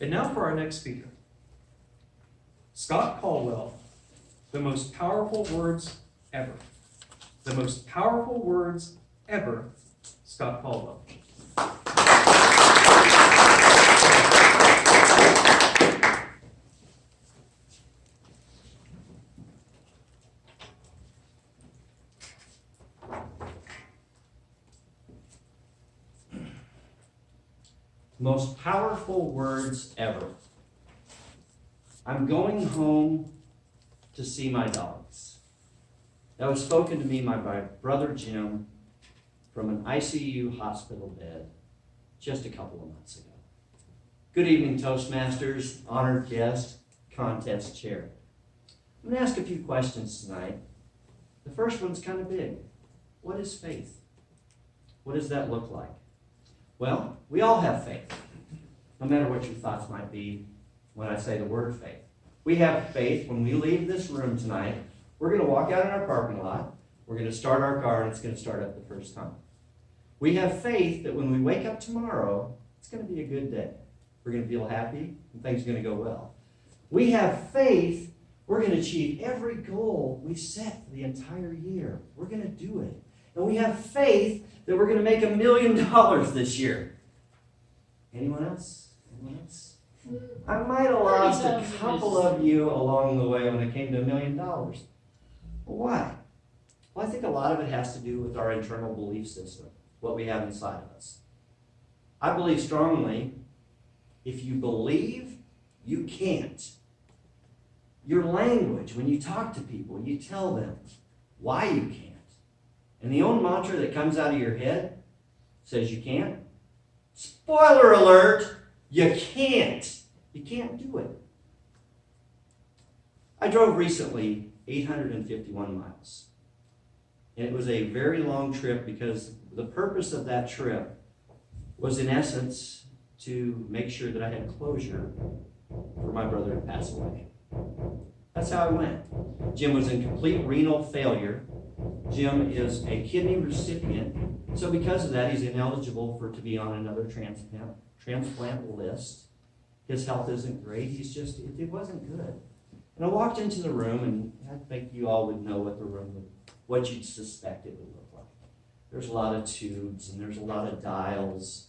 And now for our next speaker. Scott Caldwell, the most powerful words ever. The most powerful words ever, Scott Caldwell. Most powerful words ever. I'm going home to see my dogs. That was spoken to me by my brother Jim from an ICU hospital bed just a couple of months ago. Good evening, Toastmasters, honored guest, contest chair. I'm going to ask a few questions tonight. The first one's kind of big. What is faith? What does that look like? Well, we all have faith, no matter what your thoughts might be when I say the word faith. We have faith when we leave this room tonight. We're going to walk out in our parking lot. We're going to start our car, and it's going to start up the first time. We have faith that when we wake up tomorrow, it's going to be a good day. We're going to feel happy, and things are going to go well. We have faith we're going to achieve every goal we set for the entire year. We're going to do it. And we have faith that we're going to make $1 million this year. Anyone else? Anyone else? I might have lost a couple of you along the way when it came to $1 million. Well, why? Well, I think a lot of it has to do with our internal belief system, what we have inside of us. I believe strongly, if you believe, you can't. Your language, when you talk to people, you tell them why you can't. And the own mantra that comes out of your head says you can't. Spoiler alert, you can't. You can't do it. I drove recently 851 miles. And it was a very long trip because the purpose of that trip was in essence to make sure that I had closure for my brother to pass away. That's how I went. Jim was in complete renal failure. Jim is a kidney recipient, so because of that, he's ineligible to be on another transplant list. His health isn't great. It wasn't good. And I walked into the room, and I think you all would know what you'd suspect it would look like. There's a lot of tubes, and there's a lot of dials,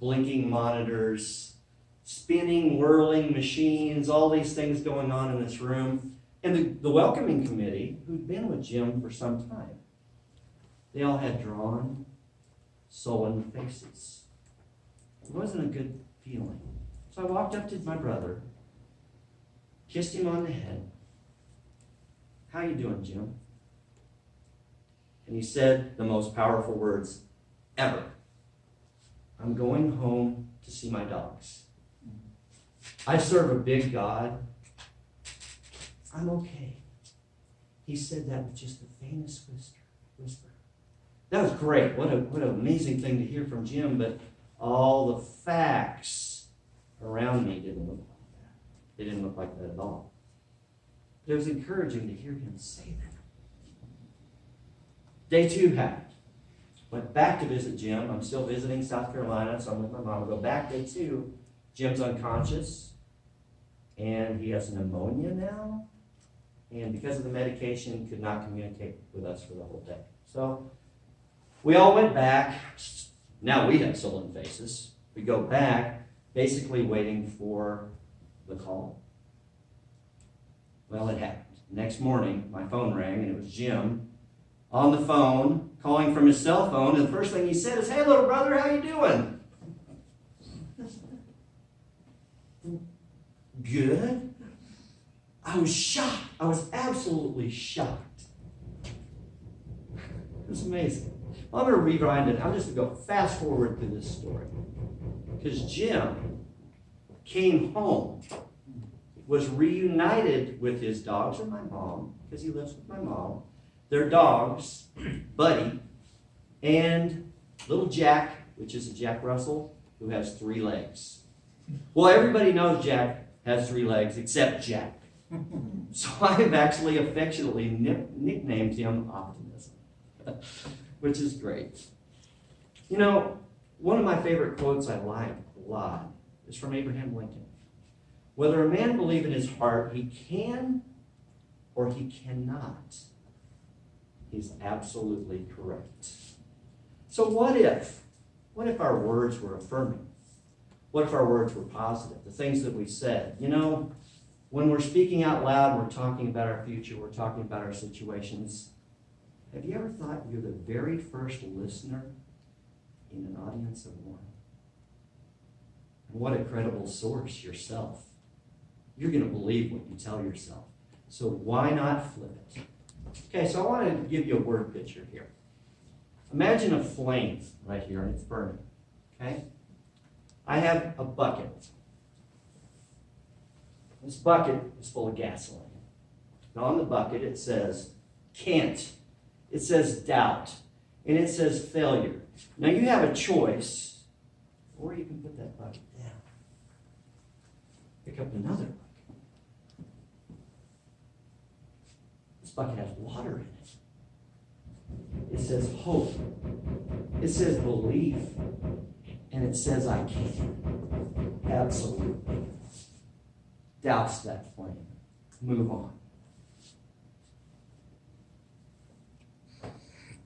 blinking monitors, spinning, whirling machines, all these things going on in this room. And the welcoming committee, who'd been with Jim for some time, they all had drawn, sullen faces. It wasn't a good feeling. So I walked up to my brother, kissed him on the head. How you doing, Jim? And he said the most powerful words ever. I'm going home to see my dogs. I serve a big God. I'm okay. He said that with just the faintest whisper. That was great. What an amazing thing to hear from Jim, but all the facts around me didn't look like that. They didn't look like that at all. But it was encouraging to hear him say that. Day 2 happened. Went back to visit Jim. I'm still visiting South Carolina, so I'm with my mom. I go back day 2. Jim's unconscious, and he has pneumonia now, and because of the medication, could not communicate with us for the whole day. So we all went back. Now we have sullen faces. We go back, basically waiting for the call. Well, it happened. Next morning, my phone rang, and it was Jim on the phone, calling from his cell phone, and the first thing he said is, "Hey, little brother, how you doing?" Good. I was shocked. I was absolutely shocked. It was amazing. Well, I'm going to rewind it. I'm just going to go fast forward through this story. Because Jim came home, was reunited with his dogs and my mom, because he lives with my mom, their dogs, Buddy, and little Jack, which is a Jack Russell, who has 3 legs. Well, everybody knows Jack has 3 legs except Jack. So I've actually affectionately nicknamed him Optimism, which is great. You know, one of my favorite quotes I like a lot is from Abraham Lincoln. Whether a man believe in his heart he can or he cannot, he's absolutely correct. So what if our words were affirming? What if our words were positive? The things that we said. You know, when we're speaking out loud, we're talking about our future, we're talking about our situations. Have you ever thought you're the very first listener in an audience of one? And what a credible source, yourself. You're going to believe what you tell yourself. So why not flip it? Okay, so I want to give you a word picture here. Imagine a flame right here, and it's burning. Okay? I have a bucket. This bucket is full of gasoline. And on the bucket it says can't. It says doubt. And it says failure. Now you have a choice, or you can put that bucket down. Pick up another bucket. This bucket has water in it. It says hope. It says belief. And it says I can. Absolutely. Douse that flame. Move on.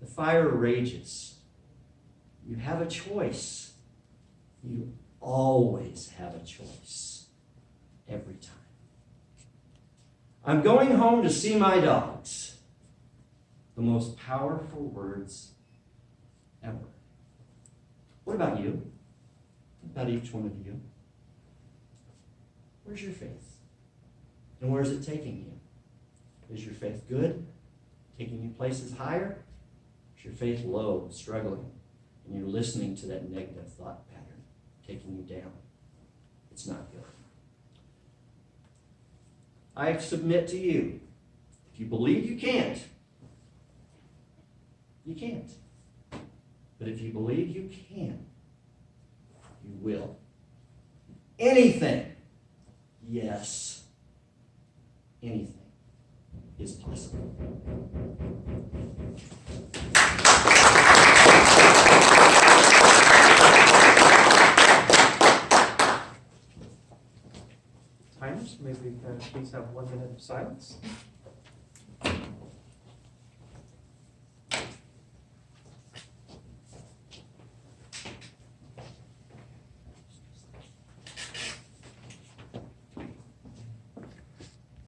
The fire rages. You have a choice. You always have a choice. Every time. I'm going home to see my dogs. The most powerful words ever. What about you? What about each one of you? Where's your faith? And where is it taking you? Is your faith good? Taking you places higher? Is your faith low, struggling, and you're listening to that negative thought pattern, taking you down? It's not good. I submit to you, if you believe you can't, you can't. But if you believe you can, you will. Anything, yes, anything is possible. Timers, maybe we can please have 1 minute of silence.